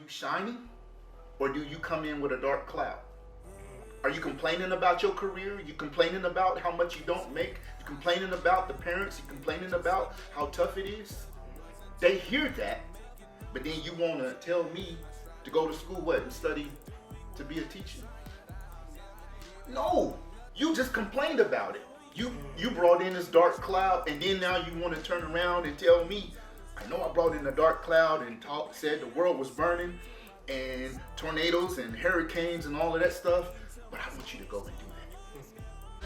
you shining, or do you come in with a dark cloud? Are you complaining about your career? You complaining about how much you don't make? You complaining about the parents? You complaining about how tough it is? They hear that, but then you want to tell me to go to school, what, and study to be a teacher? No, you just complained about it. You brought in this dark cloud, and then now you want to turn around and tell me, I know I brought in a dark cloud and said the world was burning and tornadoes and hurricanes and all of that stuff, but I want you to go and do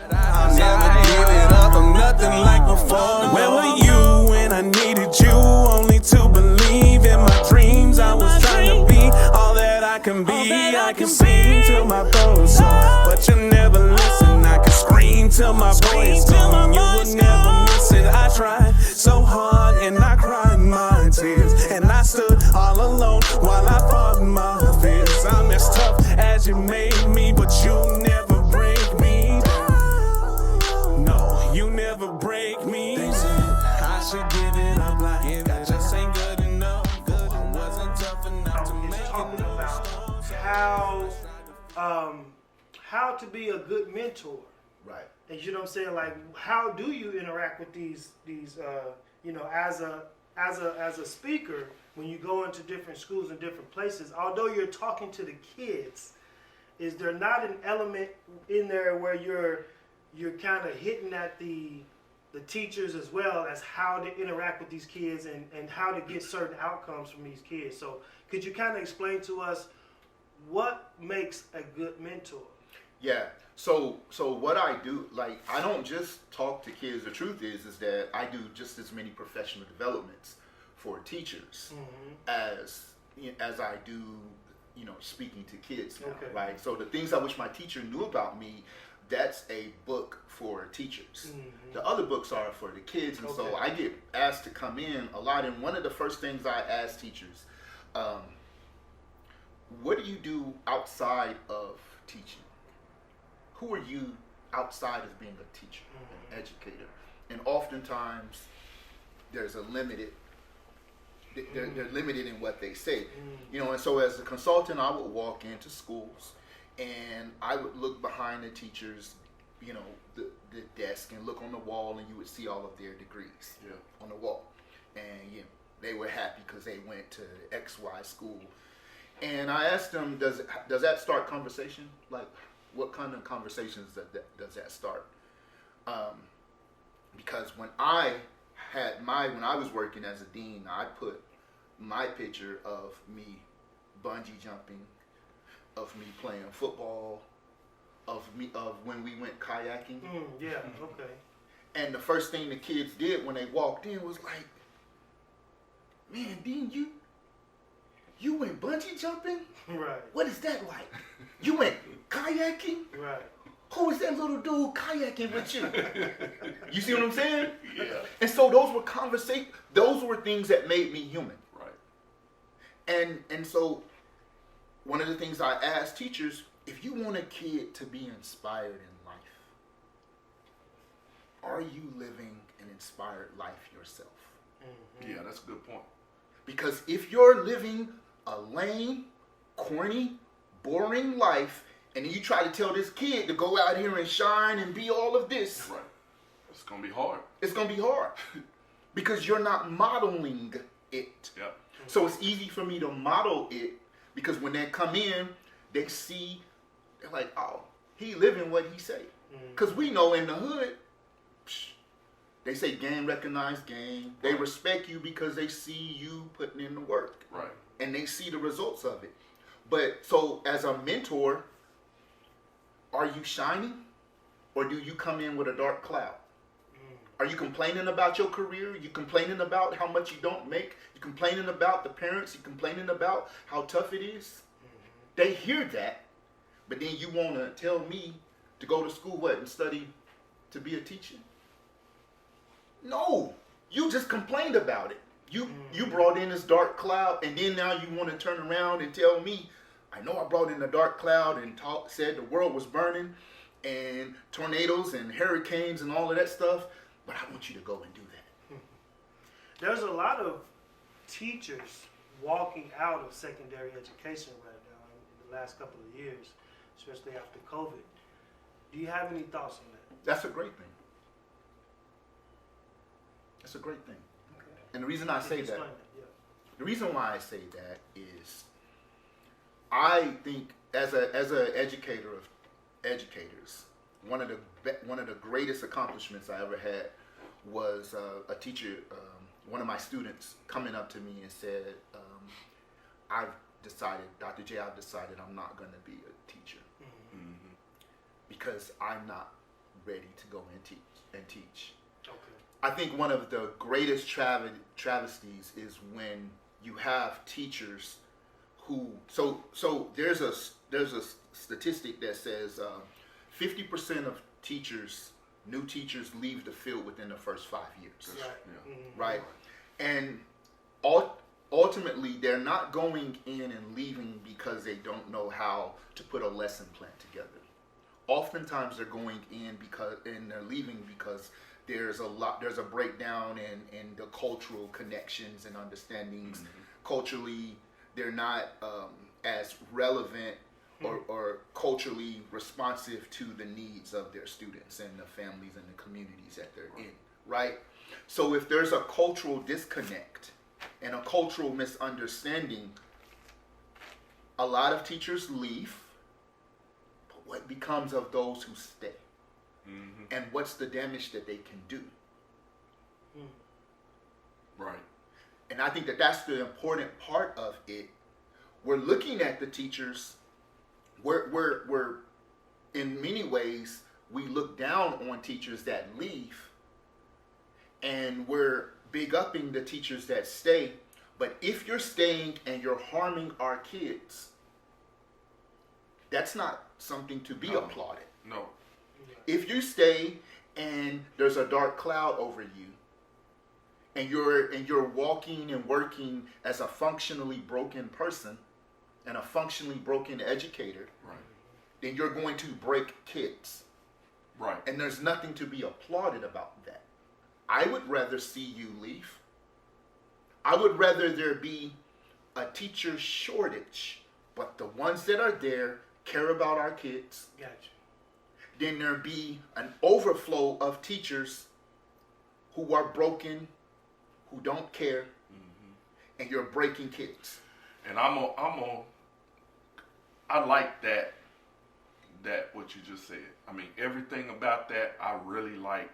that. I'll never give it up, I'm nothing like before. Where were you when I needed you? Only to believe in my dreams. I was trying to be all that I can be. I can sing till my throat's sore, but you never listen. I can scream till my voice gone. You would never miss it. I tried so hard and I cried my tears, and I stood all alone while I fought my fears. I'm as tough as you made me, but you never break me down. No, you never break me. They said I should give it up, like that just ain't good enough. Good, it wasn't tough enough to make it. Talking about how to be a good mentor. Right. And you know what I'm saying? Like, how do you interact with these you know, as a speaker, when you go into different schools and different places, although you're talking to the kids, is there not an element in there where you're kind of hitting at the teachers as well as how to interact with these kids and how to get certain outcomes from these kids? So could you kind of explain to us what makes a good mentor? Yeah. So what I do, like, I don't just talk to kids. The truth is that I do just as many professional developments for teachers as I do, you know, speaking to kids now, right? So the things I wish my teacher knew about me, that's a book for teachers. The other books are for the kids, and so I get asked to come in a lot. And one of the first things I ask teachers, what do you do outside of teaching? Who are you outside of being a teacher, an educator? And oftentimes, there's a limited. They're limited in what they say, you know. And so, as a consultant, I would walk into schools, and I would look behind the teachers, you know, the desk, and look on the wall, and you would see all of their degrees on the wall, and you know, they were happy because they went to XY school. And I asked them, does that start conversation? Like, what kind of conversations does that start? Because when I was working as a dean, I put my picture of me bungee jumping, of me playing football, of when we went kayaking. And the first thing the kids did when they walked in was like, "Man, Dean, you went bungee jumping? Right. What is that like? You went kayaking? Right. Who is that little dude kayaking with you?" You see what I'm saying? Yeah. And so those were things that made me human. Right. And so one of the things I ask teachers, if you want a kid to be inspired in life, are you living an inspired life yourself? Yeah, that's a good point. Because if you're living a lame, corny, boring life, and then you try to tell this kid to go out here and shine and be all of this, right, it's gonna be hard. It's gonna be hard because you're not modeling it. Yeah. So it's easy for me to model it because when they come in, they see, they're like, "Oh, he living what he say." Because we know in the hood, they say game recognize game. They respect you because they see you putting in the work. Right. And they see the results of it. But so as a mentor, are you shining, or do you come in with a dark cloud? Are you complaining about your career? You complaining about how much you don't make? You complaining about the parents? You complaining about how tough it is? They hear that, but then you want to tell me to go to school, what, and study to be a teacher? No, you just complained about it. You brought in this dark cloud, and then now you want to turn around and tell me, I know I brought in a dark cloud and said the world was burning and tornadoes and hurricanes and all of that stuff, but I want you to go and do that. There's a lot of teachers walking out of secondary education right now in the last couple of years, especially after COVID. Do you have any thoughts on that? That's a great thing. That's a great thing. Okay. And the reason I say Explain that, yeah. the reason why I say that is, I think as a educator of educators, one of the greatest accomplishments I ever had was a teacher, one of my students coming up to me and said, I've decided, Dr. J, I've decided I'm not going to be a teacher because I'm not ready to go and teach. Okay. I think one of the greatest travesties is when you have teachers who, so there's a statistic that says 50% of teachers, new teachers, leave the field within the first 5 years. Right. Yeah. Right? And ultimately, they're not going in and leaving because they don't know how to put a lesson plan together. Oftentimes, they're going in and they're leaving because there's a breakdown in the cultural connections and understandings. Culturally, they're not as relevant or culturally responsive to the needs of their students and the families and the communities that they're in, right? So if there's a cultural disconnect and a cultural misunderstanding, a lot of teachers leave, but what becomes of those who stay? And what's the damage that they can do? Right. And I think that that's the important part of it. We're looking at the teachers. We're in many ways, we look down on teachers that leave, and we're big upping the teachers that stay. But if you're staying and you're harming our kids, that's not something to be applauded. No. If you stay and there's a dark cloud over you, and you're walking and working as a functionally broken person and a functionally broken educator, Right. then you're going to break kids. Right. And there's nothing to be applauded about that. I would rather see you leave. I would rather there be a teacher shortage, but the ones that are there care about our kids. Gotcha. Then there be an overflow of teachers who are broken, who don't care, and you're breaking kids. And I like that what you just said. I mean, everything about that I really like.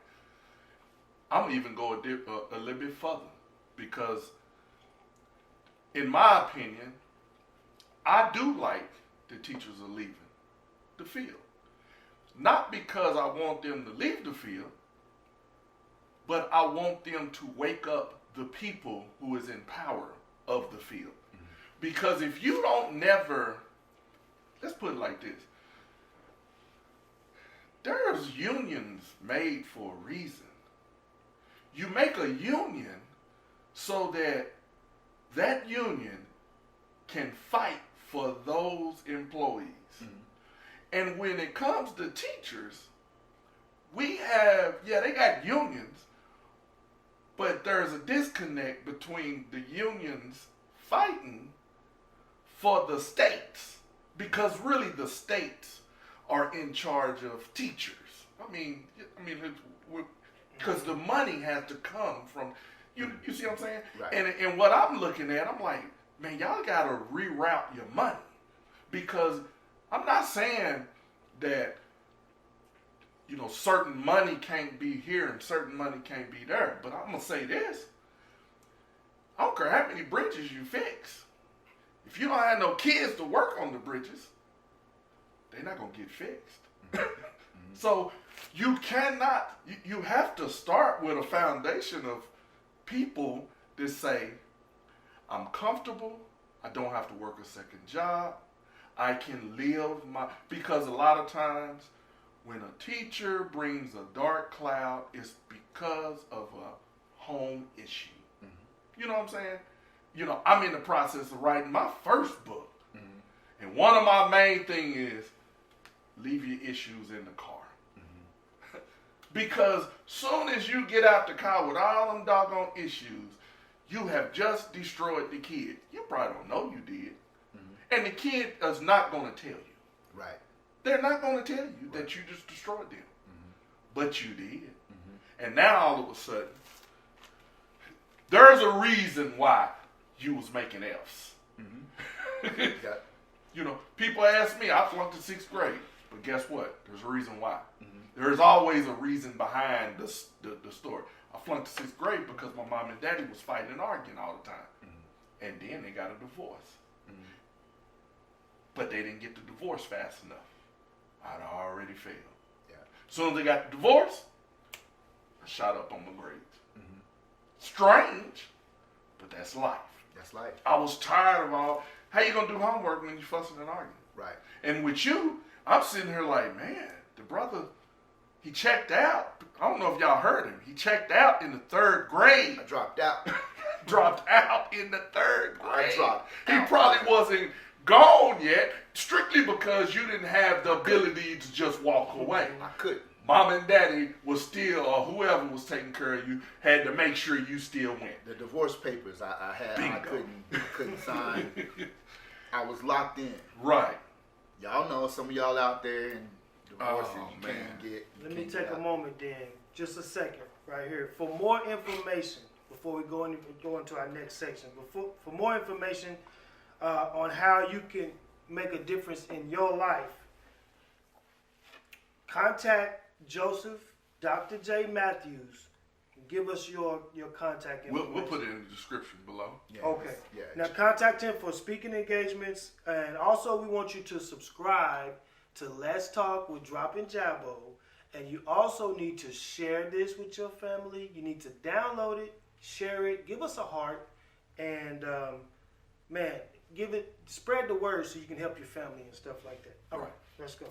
I'm even go a little bit further, because in my opinion, I do like the teachers are leaving the field. Not because I want them to leave the field, but I want them to wake up the people who is in power of the field. Because if you don't never, let's put it like this, there's unions made for a reason. You make a union so that that union can fight for those employees. And when it comes to teachers, we have, they got unions, but there's a disconnect between the unions fighting for the states, because really the states are in charge of teachers. I mean, because the money has to come from, you see what I'm saying? Right. And what I'm looking at, I'm like, man, y'all got to reroute your money, because I'm not saying that, certain money can't be here and certain money can't be there. But I'm going to say this. I don't care how many bridges you fix. If you don't have no kids to work on the bridges, they're not going to get fixed. So you cannot, you have to start with a foundation of people that say, I'm comfortable. I don't have to work a second job. I can live because a lot of times when a teacher brings a dark cloud, it's because of a home issue. You know what I'm saying? I'm in the process of writing my first book. And one of my main things is leave your issues in the car. Because soon as you get out the car with all them doggone issues, you have just destroyed the kid. You probably don't know you did. And the kid is not going to tell you. Right. They're not going to tell you that you just destroyed them. But you did. And now all of a sudden, there's a reason why you was making F's. You know, people ask me, I flunked in 6th grade. But guess what? There's a reason why. There's always a reason behind the story. I flunked in 6th grade because my mom and daddy was fighting and arguing all the time. And then they got a divorce. But they didn't get the divorce fast enough. I'd already failed. Yeah. As soon as they got the divorce, I shot up on my grades. Strange, but that's life. That's life. I was tired of all, how you going to do homework when you're fussing and arguing? Right. And with you, I'm sitting here like, man, the brother, he checked out. I don't know if y'all heard him. He checked out in the 3rd grade. I dropped out. Dropped out in the 3rd grade. I dropped He out. probably wasn't gone yet, strictly because you didn't have the ability to just walk away. I couldn't. Mom and daddy was still, or whoever was taking care of you, had to make sure you still went. The divorce papers I had, Bingo. I couldn't sign. I was locked in. Right. Y'all know some of y'all out there and divorces you man. can't get. Let me take a moment then, just a second, right here. For more information, before we go into our next section, for more information on how you can make a difference in your life, contact Joseph, Dr. J. Mathews. Give us your contact information. We'll put it in the description below. Yeah, Okay. Yeah. Now contact him for speaking engagements, and also we want you to subscribe to Let's Talk with Drop and Jabbo, and you also need to share this with your family. You need to download it, share it, give us a heart, and spread the word so you can help your family and stuff like that. All right, let's go.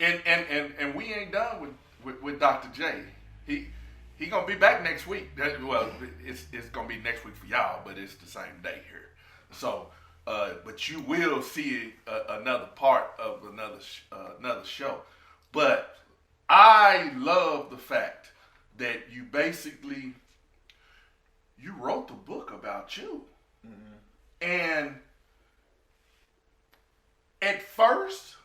And we ain't done with Dr. J. He gonna be back next week. Well, it's gonna be next week for y'all, but it's the same day here. So, but you will see another part of another show. But I love the fact that you wrote the book about you, and at first,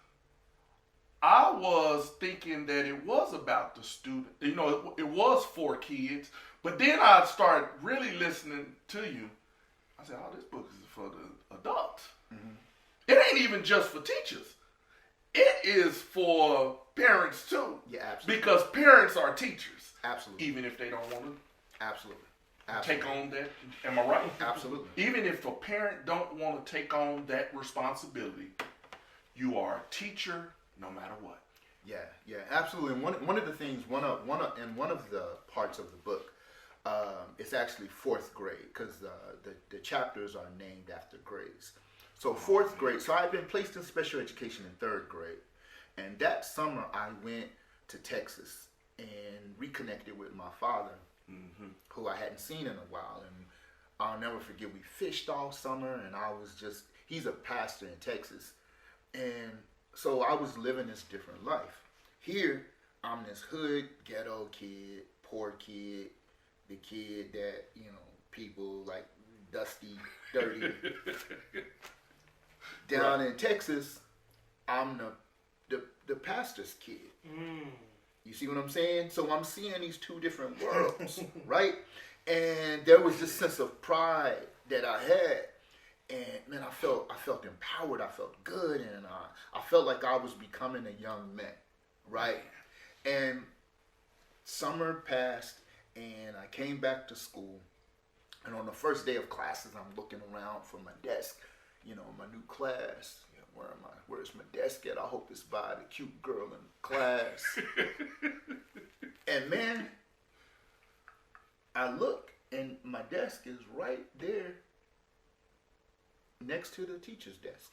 I was thinking that it was about the student. You know, it was for kids. But then I started really listening to you. I said, oh, this book is for the adults. It ain't even just for teachers. It is for parents too. Yeah, absolutely. Because parents are teachers. Absolutely. Even if they don't want to Absolutely. take on that. Am I right? Absolutely. Even if a parent don't want to take on that responsibility, you are a teacher no matter what. Yeah, absolutely. And one of the things, one of the parts of the book, it's actually 4th grade because the chapters are named after grades. So 4th grade. So I've been placed in special education in 3rd grade, and that summer I went to Texas and reconnected with my father, who I hadn't seen in a while. And I'll never forget, we fished all summer, and he's a pastor in Texas, and so I was living this different life. Here, I'm this hood, ghetto kid, poor kid, the kid that, people like dusty, dirty. Down in Texas, I'm the pastor's kid. You see what I'm saying? So I'm seeing these two different worlds, right? And there was this sense of pride that I had. And man, I felt empowered. I felt good, and I felt like I was becoming a young man, right? And summer passed, and I came back to school. And on the first day of classes, I'm looking around for my desk, my new class. Where's my desk at? I hope it's by the cute girl in class. And man, I look, and my desk is right there, next to the teacher's desk.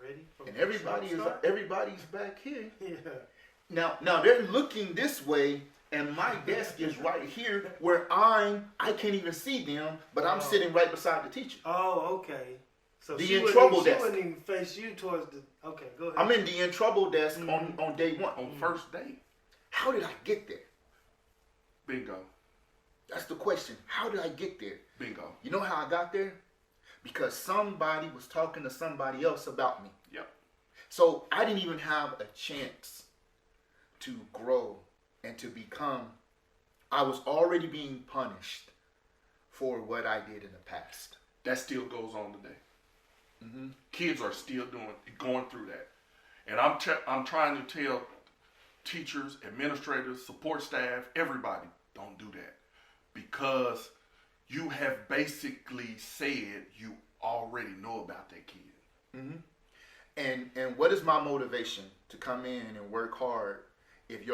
Already? And everybody's back here. Yeah. Now they're looking this way, and my desk is right here where I can't even see them, but I'm sitting right beside the teacher. Oh, okay. So The she in trouble desk. She wouldn't even face you towards the. Okay, go ahead. I'm in the in trouble desk on day one. On first day. How did I get there? Bingo. That's the question. How did I get there? Bingo. You know how I got there? Because somebody was talking to somebody else about me. Yep. So I didn't even have a chance to grow and to become. I was already being punished for what I did in the past. That still goes on today. Mm-hmm. Kids are still going through that. And I'm trying to tell teachers, administrators, support staff, everybody, don't do that. Because you have basically said you already know about that kid. Mm-hmm. And what is my motivation to come in and work hard if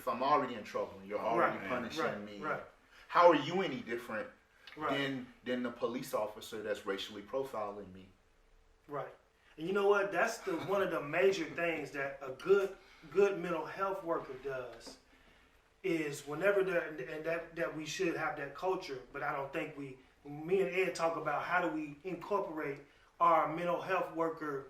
I'm already in trouble and you're already punishing me? Right. How are you any different Right. than the police officer that's racially profiling me? Right. And you know what? That's one of the major things that a good mental health worker does is whenever that we should have that culture, but I don't think me and Ed talk about how do we incorporate our mental health worker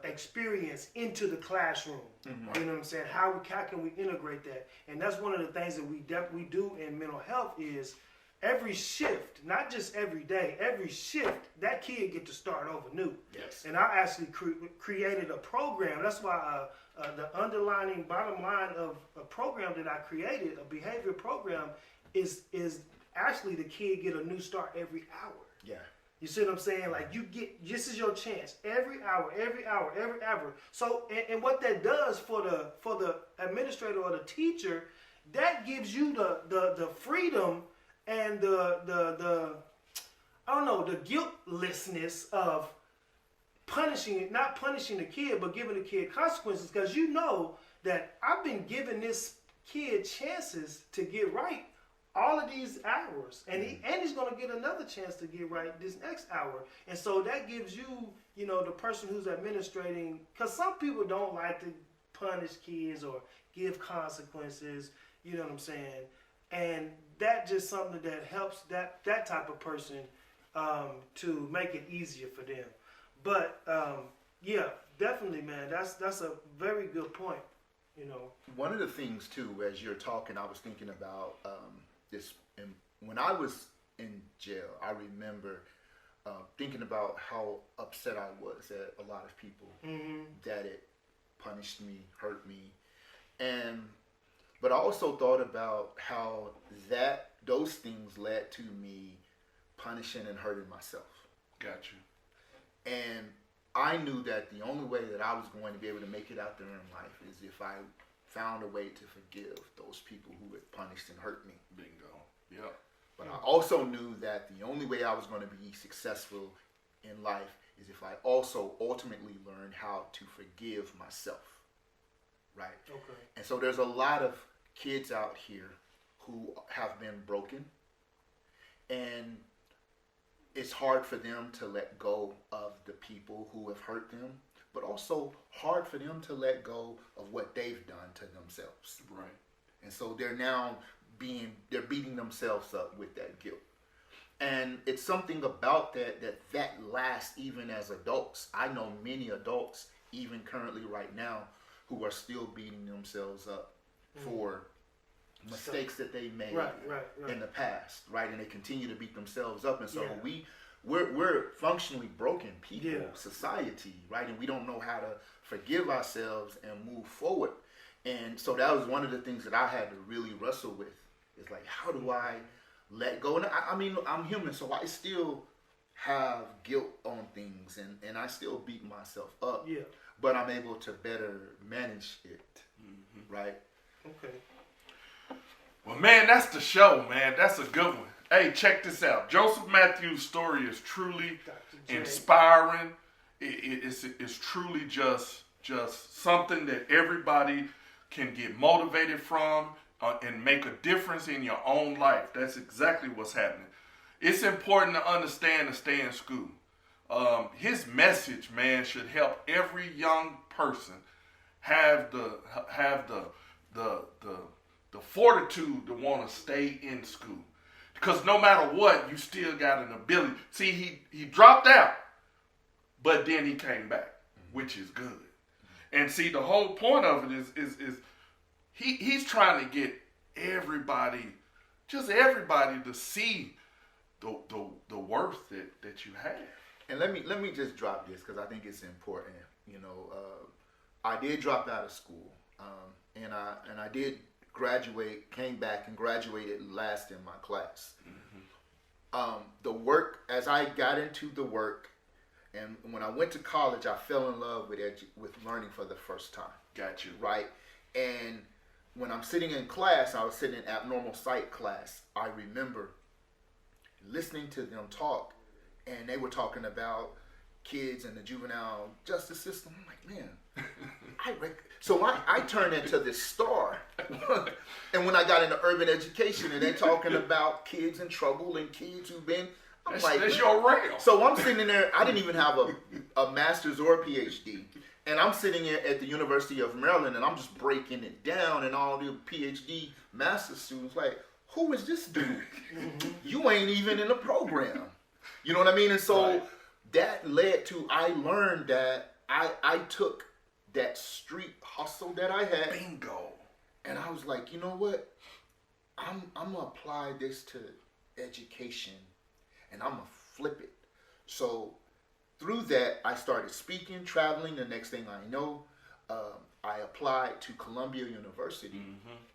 experience into the classroom. Mm-hmm. You know what I'm saying? How can we integrate that? And that's one of the things that we do in mental health is every shift, not just every day, every shift, that kid get to start over new. Yes. And I actually created a program. That's why the underlining bottom line of a program that I created, a behavior program, is actually the kid get a new start every hour. Yeah. You see what I'm saying? Like this is your chance every hour. So and what that does for the administrator or the teacher, that gives you the freedom and the guiltlessness of not punishing the kid, but giving the kid consequences, because you know that I've been giving this kid chances to get right all of these hours, and he's going to get another chance to get right this next hour. And so that gives you, the person who's administrating, because some people don't like to punish kids or give consequences, you know what I'm saying? And that just something that helps that type of person to make it easier for them. But yeah, definitely, man, that's a very good point. One of the things too, as you're talking, I was thinking about this. And when I was in jail, I remember thinking about how upset I was at a lot of people, that it punished me, hurt me, but I also thought about how those things led to me punishing and hurting myself. Got you. And I knew that the only way that I was going to be able to make it out there in life is if I found a way to forgive those people who had punished and hurt me. Bingo. Yep. But I also knew that the only way I was going to be successful in life is if I also ultimately learned how to forgive myself. Right? Okay. And so there's a lot of kids out here who have been broken, and it's hard for them to let go of the people who have hurt them, but also hard for them to let go of what they've done to themselves. Right. And so they're now beating themselves up with that guilt. And it's something about that lasts even as adults. I know many adults, even currently right now, who are still beating themselves up for mistakes that they made in the past, right? And they continue to beat themselves up. And so we're functionally broken people, society, right? And we don't know how to forgive ourselves and move forward. And so that was one of the things that I had to really wrestle with. It's like, how do I let go? And I mean, I'm human, so I still have guilt on things, and I still beat myself up. Yeah. But I'm able to better manage it, right? Okay. Well, man, that's the show, man. That's a good one. Hey, check this out. Joseph Mathews' story is truly inspiring. It's truly just something that everybody can get motivated from and make a difference in your own life. That's exactly what's happening. It's important to understand and stay in school. His message, man, should help every young person have the fortitude to want to stay in school. Because no matter what, you still got an ability. See, he dropped out, but then he came back, which is good. And see, the whole point of it is he's trying to get everybody just everybody to see the worth that you have. And let me just drop this because I think it's important. You know, I did drop out of school, and I did graduate, came back and graduated last in my class. The work, as I got into the work, and when I went to college, I fell in love with learning for the first time. Got you. Right? And when I'm sitting in class, I was sitting in abnormal psych class. I remember listening to them talk, and they were talking about kids in the juvenile justice system. I'm like, man, so I turned into this star. And when I got into urban education, and they're talking about kids in trouble and kids who've been, I'm like, that's your realm. So I'm sitting there. I didn't even have a master's or a PhD. And I'm sitting here at the University of Maryland, and I'm just breaking it down, and all the PhD master's students like, who is this dude? You ain't even in the program. You know what I mean? And so that led to, I learned that I took that street hustle that I had. Bingo. And I was like, you know what? I'm going to apply this to education, and I'm going to flip it. So through that, I started speaking, traveling. The next thing I know, I applied to Columbia University,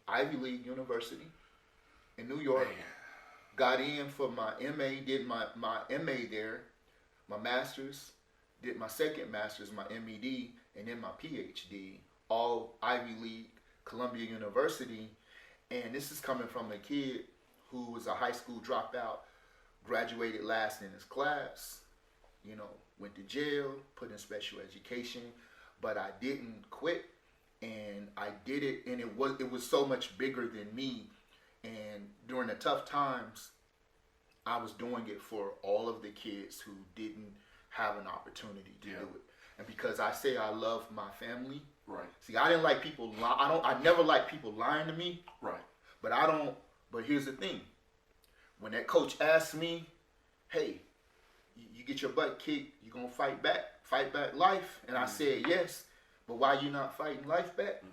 Ivy League University in New York. Man. Got in for my MA, did my MA there, my master's, did my second master's, my MED, and then my PhD, all Ivy League, Columbia University. And this is coming from a kid who was a high school dropout, graduated last in his class, you know, went to jail, put in special education, but I didn't quit, and I did it, and it was so much bigger than me. And during the tough times, I was doing it for all of the kids who didn't have an opportunity to do it. And because I say I love my family, right? See, I didn't like people. I never liked people lying to me, right? But here's the thing: when that coach asked me, "Hey, you get your butt kicked, you gonna fight back life?" And I said yes, but why you not fighting life back?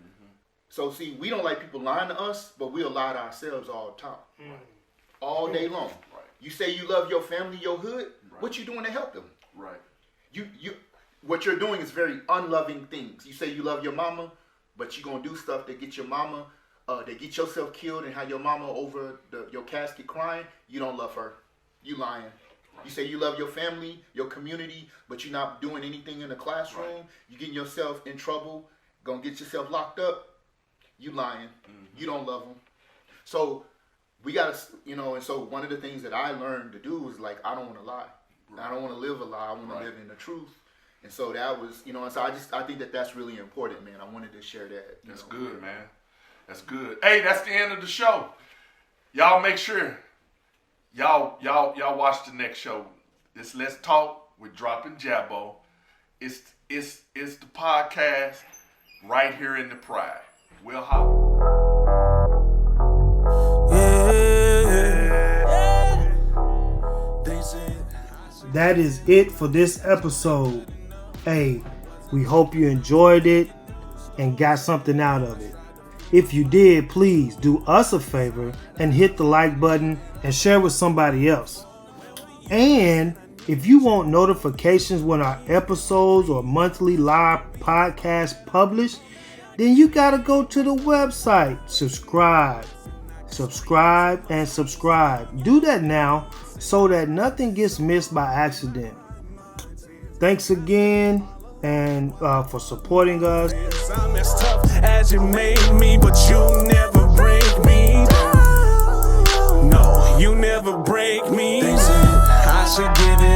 So see, we don't like people lying to us, but we'll lie to ourselves all the time, all day long. Right. You say you love your family, your hood. Right. What you doing to help them? Right. What you're doing is very unloving things. You say you love your mama, but you gonna do stuff that get your mama, that get yourself killed, and have your mama over your casket crying. You don't love her. You lying. Right. You say you love your family, your community, but you're not doing anything in the classroom. Right. You getting yourself in trouble, gonna get yourself locked up. You lying. You don't love them. So we gotta, and so one of the things that I learned to do was like, I don't want to lie. Right. I don't want to live a lie. I want to live in the truth. And so that was, and so I think that's really important, man. I wanted to share that. That's good, man. That's good. Hey, that's the end of the show. Y'all make sure y'all watch the next show. It's Let's Talk with Drop and Jabbo. It's the podcast right here in the Pride. We'll holler. That is it for this episode. Hey, we hope you enjoyed it and got something out of it. If you did, please do us a favor and hit the like button and share with somebody else. And if you want notifications when our episodes or monthly live podcasts publish, then you gotta go to the website, subscribe, and subscribe. Do that now so that nothing gets missed by accident. Thanks again and for supporting us. I'm as tough as you made me, but you never break me. No, you never break me. I should get it.